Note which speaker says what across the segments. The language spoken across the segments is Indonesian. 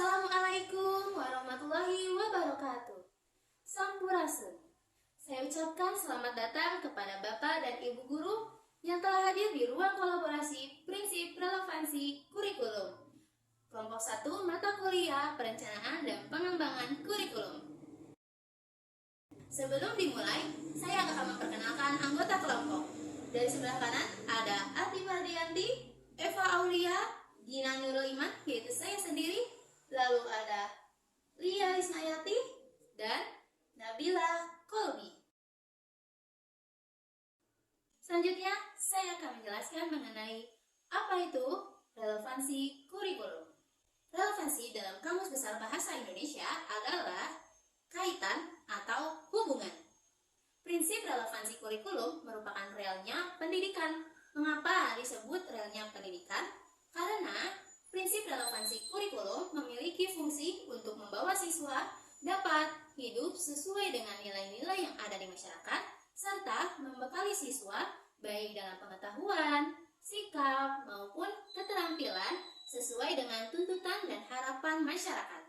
Speaker 1: Assalamualaikum warahmatullahi wabarakatuh. Sampurasun. Saya ucapkan selamat datang kepada Bapak dan Ibu Guru yang telah hadir di ruang kolaborasi Prinsip Relevansi Kurikulum. Kelompok 1 Mata Kuliah Perencanaan dan Pengembangan Kurikulum. Sebelum dimulai, saya akan memperkenalkan anggota kelompok. Dari sebelah kanan ada Ati Mardianti, Eva Aulia, Gina Nurul Iman, yaitu saya sendiri. Lalu ada Lia Isnayati dan Nabila Kolbi. Selanjutnya, saya akan menjelaskan mengenai apa itu relevansi kurikulum. Relevansi dalam Kamus Besar Bahasa Indonesia adalah kaitan atau hubungan. Prinsip relevansi kurikulum merupakan realnya pendidikan. Mengapa disebut realnya pendidikan? Karena prinsip relevansi kurikulum memiliki fungsi untuk membawa siswa dapat hidup sesuai dengan nilai-nilai yang ada di masyarakat, serta membekali siswa baik dalam pengetahuan, sikap, maupun keterampilan sesuai dengan tuntutan dan harapan masyarakat.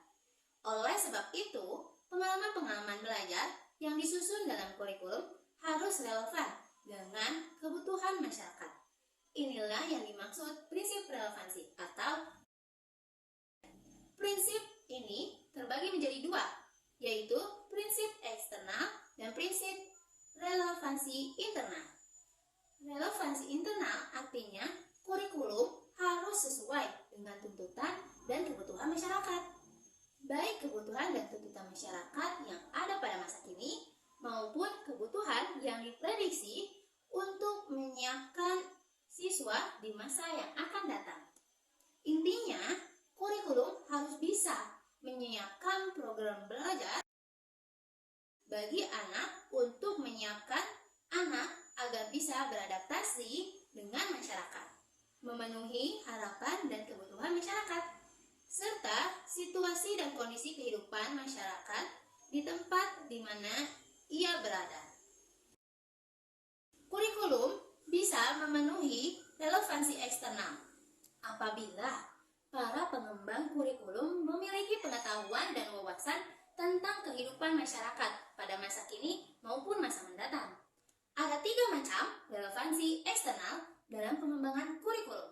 Speaker 1: Oleh sebab itu, pengalaman-pengalaman belajar yang disusun dalam kurikulum harus relevan dengan kebutuhan masyarakat. Inilah yang dimaksud prinsip relevansi atau prinsip ini terbagi menjadi dua, yaitu prinsip eksternal dan prinsip relevansi internal. Relevansi internal artinya kurikulum harus sesuai dengan tuntutan dan kebutuhan masyarakat. Baik kebutuhan dan tuntutan masyarakat yang ada pada masa kini maupun kebutuhan yang diprediksi untuk menyiapkan siswa di masa yang akan datang. Intinya, kurikulum harus bisa menyiapkan program belajar bagi anak untuk menyiapkan anak agar bisa beradaptasi dengan masyarakat, memenuhi harapan dan kebutuhan masyarakat, serta situasi dan kondisi kehidupan masyarakat di tempat di mana ia berada. Kurikulum bisa memenuhi relevansi eksternal apabila para pengembang kurikulum memiliki pengetahuan dan wawasan tentang kehidupan masyarakat pada masa kini maupun masa mendatang. Ada 3 macam relevansi eksternal dalam pengembangan kurikulum.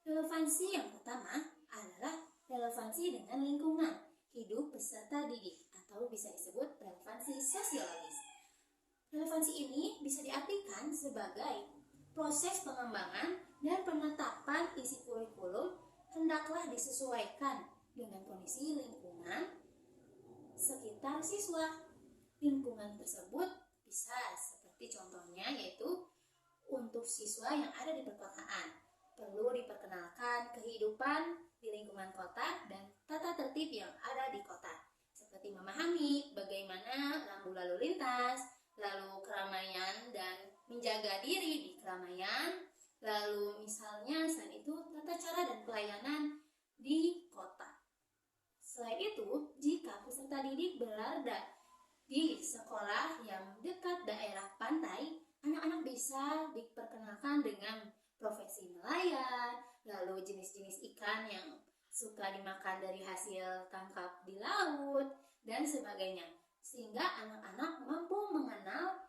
Speaker 1: Relevansi yang pertama adalah relevansi dengan lingkungan hidup peserta didik atau bisa disebut relevansi sosiologis. Relevansi ini bisa diartikan sebagai proses pengembangan dan penetapan isi kurikulum hendaklah disesuaikan dengan kondisi lingkungan sekitar siswa. Lingkungan tersebut bisa seperti contohnya yaitu untuk siswa yang ada di perkotaan, perlu diperkenalkan kehidupan di lingkungan kota dan tata tertib yang ada di kota, seperti memahami bagaimana rambu lalu lintas, lalu keramaian dan menjaga diri di keramaian, lalu misalnya selain itu tata cara dan pelayanan di kota. Selain itu, jika peserta didik berada di sekolah yang dekat daerah pantai, anak-anak bisa diperkenalkan dengan profesi nelayan, lalu jenis-jenis ikan yang suka dimakan dari hasil tangkap di laut, dan sebagainya. Sehingga anak-anak mampu mengenal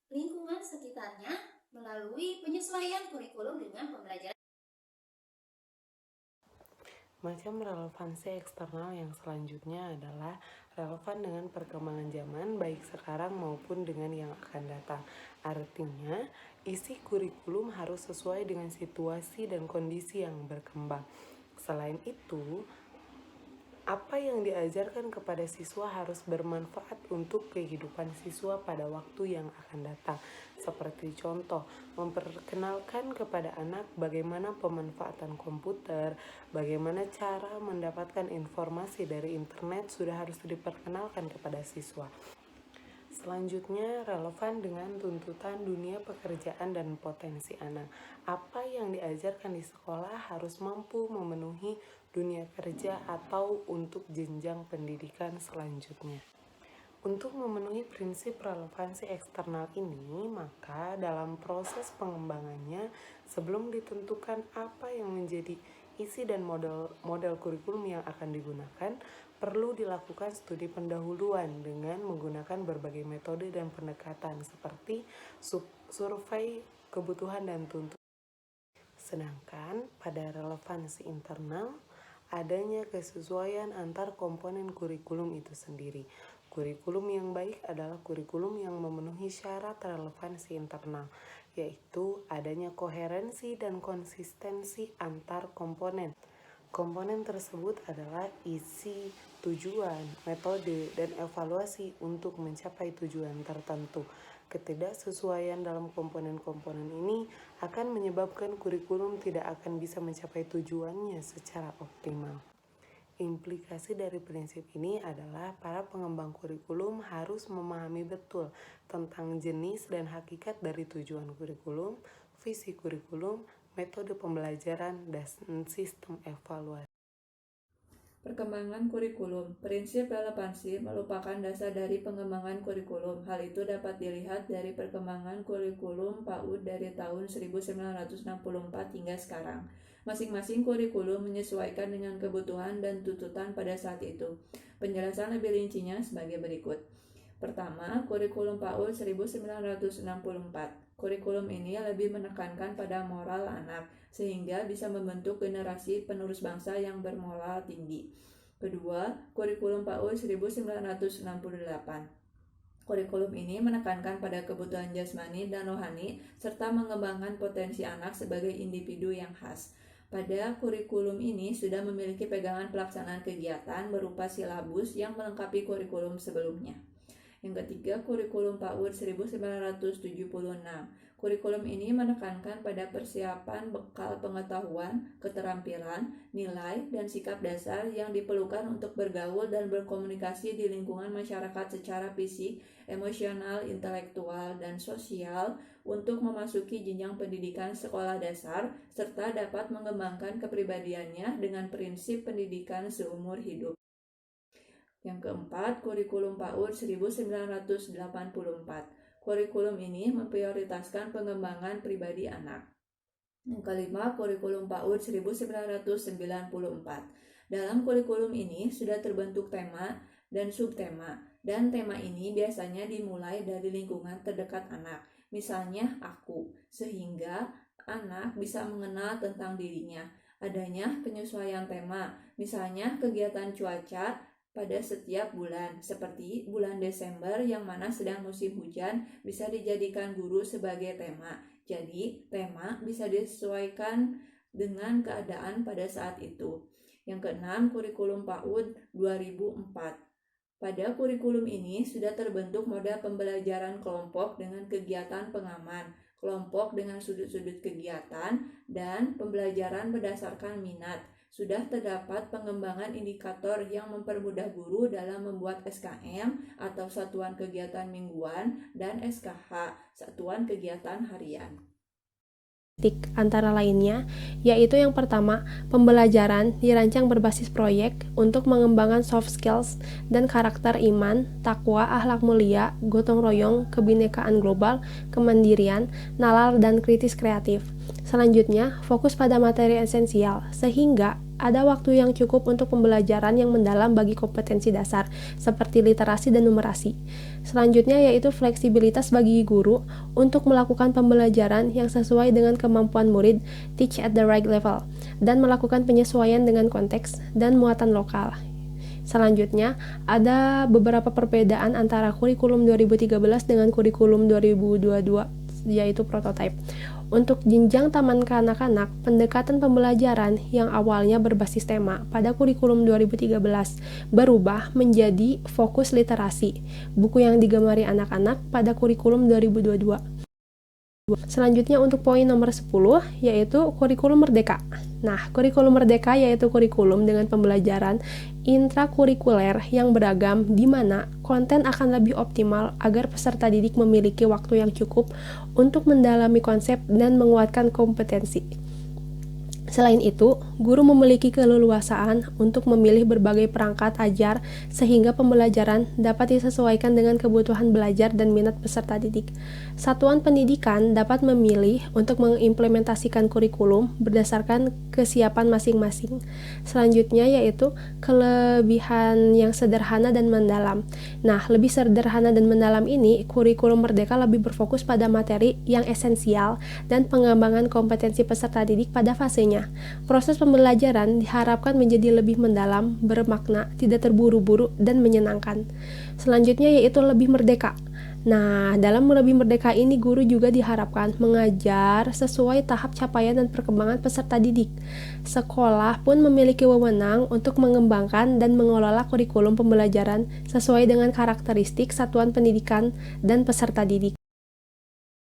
Speaker 1: lingkungan sekitarnya melalui penyesuaian kurikulum dengan pembelajaran.
Speaker 2: Macam relevansi eksternal yang selanjutnya adalah relevan dengan perkembangan zaman baik sekarang maupun dengan yang akan datang. Artinya, isi kurikulum harus sesuai dengan situasi dan kondisi yang berkembang. Selain itu, apa yang diajarkan kepada siswa harus bermanfaat untuk kehidupan siswa pada waktu yang akan datang. Seperti contoh, memperkenalkan kepada anak bagaimana pemanfaatan komputer, bagaimana cara mendapatkan informasi dari internet sudah harus diperkenalkan kepada siswa. Selanjutnya, relevan dengan tuntutan dunia pekerjaan dan potensi anak. Apa yang diajarkan di sekolah harus mampu memenuhi dunia kerja atau untuk jenjang pendidikan selanjutnya. Untuk memenuhi prinsip relevansi eksternal ini, maka dalam proses pengembangannya, sebelum ditentukan apa yang menjadi isi dan model kurikulum yang akan digunakan, perlu dilakukan studi pendahuluan dengan menggunakan berbagai metode dan pendekatan seperti survei kebutuhan dan tuntutan. Sedangkan pada relevansi internal, adanya kesesuaian antar komponen kurikulum itu sendiri. Kurikulum yang baik adalah kurikulum yang memenuhi syarat relevansi internal, yaitu adanya koherensi dan konsistensi antar komponen. Komponen tersebut adalah isi, tujuan, metode, dan evaluasi untuk mencapai tujuan tertentu. Ketidaksesuaian dalam komponen-komponen ini akan menyebabkan kurikulum tidak akan bisa mencapai tujuannya secara optimal. Implikasi dari prinsip ini adalah para pengembang kurikulum harus memahami betul tentang jenis dan hakikat dari tujuan kurikulum, visi kurikulum, metode pembelajaran, dan sistem evaluasi.
Speaker 3: Perkembangan kurikulum. Prinsip relevansi merupakan dasar dari pengembangan kurikulum. Hal itu dapat dilihat dari perkembangan kurikulum PAUD dari tahun 1964 hingga sekarang. Masing-masing kurikulum menyesuaikan dengan kebutuhan dan tuntutan pada saat itu. Penjelasan lebih rincinya sebagai berikut. Pertama, kurikulum PAUD 1964. Kurikulum ini lebih menekankan pada moral anak, sehingga bisa membentuk generasi penerus bangsa yang bermoral tinggi. Kedua, kurikulum PAUD 1968. Kurikulum ini menekankan pada kebutuhan jasmani dan rohani, serta mengembangkan potensi anak sebagai individu yang khas. Pada kurikulum ini sudah memiliki pegangan pelaksanaan kegiatan berupa silabus yang melengkapi kurikulum sebelumnya. Yang ketiga, kurikulum PAUD 1976. Kurikulum ini menekankan pada persiapan bekal pengetahuan, keterampilan, nilai, dan sikap dasar yang diperlukan untuk bergaul dan berkomunikasi di lingkungan masyarakat secara fisik, emosional, intelektual, dan sosial untuk memasuki jenjang pendidikan sekolah dasar, serta dapat mengembangkan kepribadiannya dengan prinsip pendidikan seumur hidup. Yang keempat, kurikulum PAUD 1984. Kurikulum ini memprioritaskan pengembangan pribadi anak. Yang kelima, kurikulum PAUD 1994. Dalam kurikulum ini sudah terbentuk tema dan subtema, dan tema ini biasanya dimulai dari lingkungan terdekat anak, misalnya aku, sehingga anak bisa mengenal tentang dirinya. Adanya penyesuaian tema, misalnya kegiatan cuaca pada setiap bulan, seperti bulan Desember yang mana sedang musim hujan bisa dijadikan guru sebagai tema. Jadi, tema bisa disesuaikan dengan keadaan pada saat itu. Yang keenam, kurikulum PAUD 2004. Pada kurikulum ini sudah terbentuk model pembelajaran kelompok dengan kegiatan pengaman, kelompok dengan sudut-sudut kegiatan, dan pembelajaran berdasarkan minat. Sudah terdapat pengembangan indikator yang mempermudah guru dalam membuat SKM atau satuan kegiatan mingguan dan SKH, satuan kegiatan harian.
Speaker 4: Antara lainnya, yaitu yang pertama, pembelajaran dirancang berbasis proyek untuk mengembangkan soft skills dan karakter iman, takwa, akhlak mulia, gotong royong, kebinekaan global, kemandirian, nalar, dan kritis kreatif. Selanjutnya, fokus pada materi esensial, sehingga ada waktu yang cukup untuk pembelajaran yang mendalam bagi kompetensi dasar, seperti literasi dan numerasi. Selanjutnya yaitu fleksibilitas bagi guru untuk melakukan pembelajaran yang sesuai dengan kemampuan murid, teach at the right level, dan melakukan penyesuaian dengan konteks dan muatan lokal. Selanjutnya, ada beberapa perbedaan antara kurikulum 2013 dengan kurikulum 2022, yaitu prototype. Untuk jenjang taman kanak-kanak, pendekatan pembelajaran yang awalnya berbasis tema pada kurikulum 2013 berubah menjadi fokus literasi, buku yang digemari anak-anak pada kurikulum 2022. Selanjutnya untuk poin nomor 10 yaitu kurikulum merdeka. Nah, kurikulum merdeka yaitu kurikulum dengan pembelajaran intrakurikuler yang beragam di mana konten akan lebih optimal agar peserta didik memiliki waktu yang cukup untuk mendalami konsep dan menguatkan kompetensi. Selain itu, guru memiliki keleluasaan untuk memilih berbagai perangkat ajar sehingga pembelajaran dapat disesuaikan dengan kebutuhan belajar dan minat peserta didik. Satuan pendidikan dapat memilih untuk mengimplementasikan kurikulum berdasarkan kesiapan masing-masing. Selanjutnya yaitu kelebihan yang sederhana dan mendalam. Nah, lebih sederhana dan mendalam ini, kurikulum Merdeka lebih berfokus pada materi yang esensial dan pengembangan kompetensi peserta didik pada fasenya. Proses pembelajaran diharapkan menjadi lebih mendalam, bermakna, tidak terburu-buru, dan menyenangkan. Selanjutnya yaitu lebih merdeka. Nah, dalam lebih merdeka ini guru juga diharapkan mengajar sesuai tahap capaian dan perkembangan peserta didik. Sekolah pun memiliki wewenang untuk mengembangkan dan mengelola kurikulum pembelajaran sesuai dengan karakteristik satuan pendidikan dan peserta didik.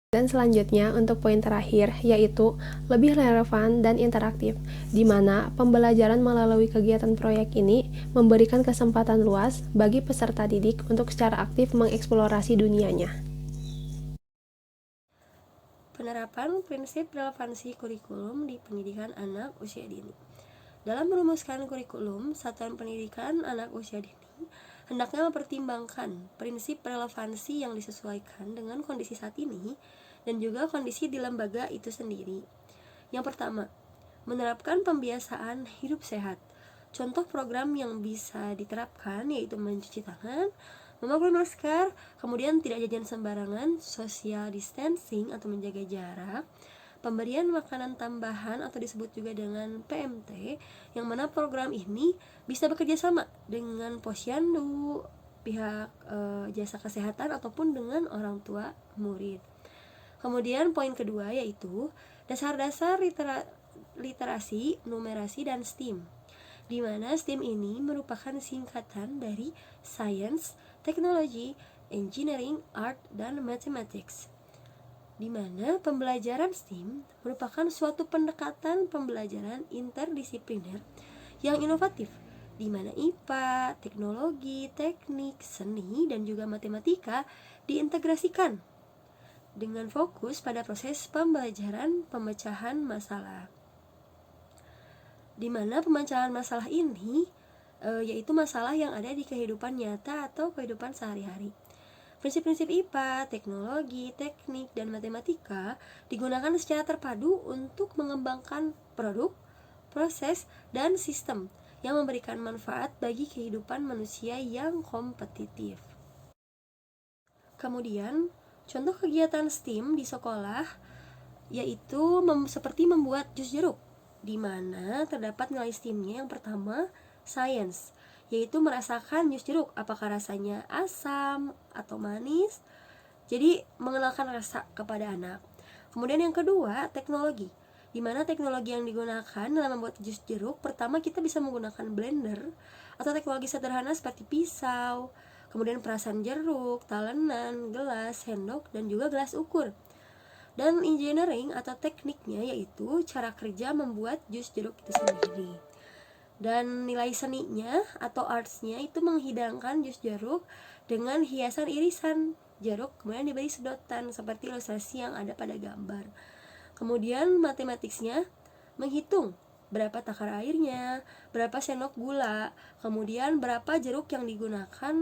Speaker 4: Dan selanjutnya untuk poin terakhir yaitu lebih relevan dan interaktif, di mana pembelajaran melalui kegiatan proyek ini memberikan kesempatan luas bagi peserta didik untuk secara aktif mengeksplorasi dunianya.
Speaker 5: Penerapan prinsip relevansi kurikulum di pendidikan anak usia dini. Dalam merumuskan kurikulum, satuan pendidikan anak usia dini hendaknya mempertimbangkan prinsip relevansi yang disesuaikan dengan kondisi saat ini dan juga kondisi di lembaga itu sendiri. Yang pertama, menerapkan pembiasaan hidup sehat. Contoh program yang bisa diterapkan yaitu mencuci tangan, memakai masker, kemudian tidak jajan sembarangan, social distancing atau menjaga jarak, pemberian makanan tambahan atau disebut juga dengan PMT, yang mana program ini bisa bekerja sama dengan posyandu, pihak jasa kesehatan ataupun dengan orang tua murid. Kemudian poin kedua yaitu dasar-dasar literasi, numerasi, dan STEAM, di mana STEAM ini merupakan singkatan dari Science, Technology, Engineering, Art, dan Mathematics, di mana pembelajaran STEAM merupakan suatu pendekatan pembelajaran interdisipliner yang inovatif, di mana IPA, teknologi, teknik, seni, dan juga matematika diintegrasikan dengan fokus pada proses pembelajaran pemecahan masalah, di mana pemecahan masalah ini yaitu masalah yang ada di kehidupan nyata atau kehidupan sehari-hari. Prinsip-prinsip IPA, teknologi, teknik, dan matematika digunakan secara terpadu untuk mengembangkan produk, proses, dan sistem yang memberikan manfaat bagi kehidupan manusia yang kompetitif. Kemudian, contoh kegiatan STEAM di sekolah yaitu seperti membuat jus jeruk, di mana terdapat nilai STEAM-nya. Yang pertama, science, yaitu merasakan jus jeruk, apakah rasanya asam atau manis, jadi mengenalkan rasa kepada anak. Kemudian yang kedua, teknologi, di mana teknologi yang digunakan dalam membuat jus jeruk, pertama kita bisa menggunakan blender atau teknologi sederhana seperti pisau, kemudian perasan jeruk, talenan, gelas, sendok, dan juga gelas ukur. Dan engineering atau tekniknya yaitu cara kerja membuat jus jeruk itu sendiri. Dan nilai seninya atau artsnya itu menghidangkan jus jeruk dengan hiasan irisan jeruk, kemudian diberi sedotan seperti ilustrasi yang ada pada gambar. Kemudian matematiknya menghitung berapa takar airnya, berapa sendok gula, kemudian berapa jeruk yang digunakan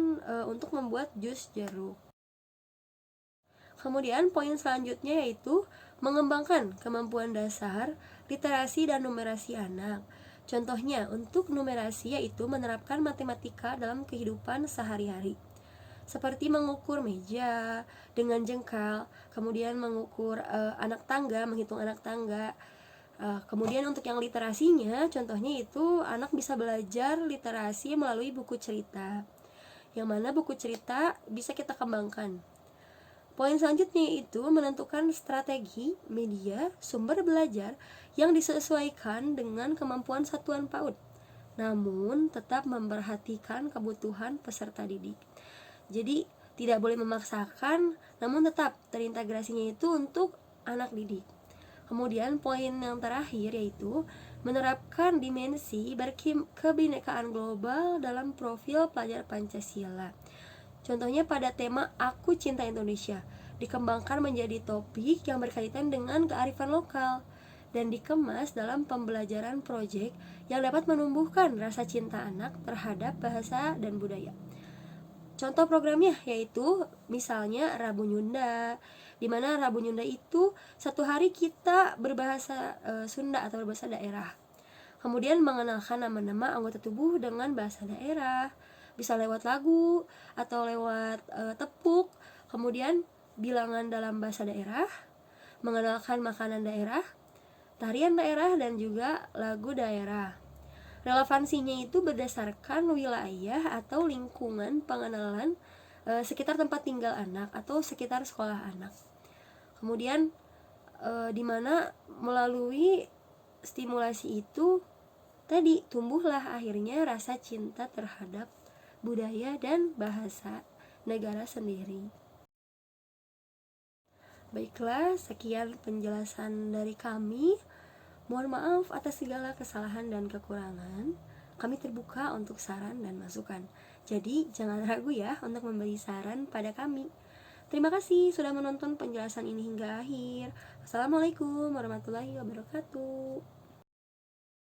Speaker 5: untuk membuat jus jeruk. Kemudian poin selanjutnya yaitu mengembangkan kemampuan dasar, literasi, dan numerasi anak. Contohnya untuk numerasi yaitu menerapkan matematika dalam kehidupan sehari-hari, seperti mengukur meja dengan jengkal, kemudian mengukur anak tangga, menghitung anak tangga. Kemudian untuk yang literasinya, contohnya itu anak bisa belajar literasi melalui buku cerita, yang mana buku cerita bisa kita kembangkan. Poin selanjutnya itu menentukan strategi, media, sumber belajar yang disesuaikan dengan kemampuan satuan PAUD, namun tetap memperhatikan kebutuhan peserta didik. Jadi tidak boleh memaksakan, namun tetap terintegrasinya itu untuk anak didik. Kemudian poin yang terakhir yaitu menerapkan dimensi kebinekaan global dalam profil pelajar Pancasila. Contohnya pada tema Aku Cinta Indonesia, dikembangkan menjadi topik yang berkaitan dengan kearifan lokal dan dikemas dalam pembelajaran proyek yang dapat menumbuhkan rasa cinta anak terhadap bahasa dan budaya. Contoh programnya yaitu misalnya Rabu Nyunda, di mana Rabu Nyunda itu satu hari kita berbahasa Sunda atau berbahasa daerah. Kemudian mengenalkan nama-nama anggota tubuh dengan bahasa daerah, bisa lewat lagu atau lewat tepuk, kemudian bilangan dalam bahasa daerah, mengenalkan makanan daerah, tarian daerah, dan juga lagu daerah. Relevansinya itu berdasarkan wilayah atau lingkungan pengenalan sekitar tempat tinggal anak atau sekitar sekolah anak. Kemudian di mana melalui stimulasi itu tadi tumbuhlah akhirnya rasa cinta terhadap budaya dan bahasa negara sendiri. Baiklah, sekian penjelasan dari kami. Mohon maaf atas segala kesalahan dan kekurangan. Kami terbuka untuk saran dan masukan. Jadi, jangan ragu ya untuk memberi saran pada kami. Terima kasih sudah menonton penjelasan ini hingga akhir. Assalamualaikum warahmatullahi wabarakatuh.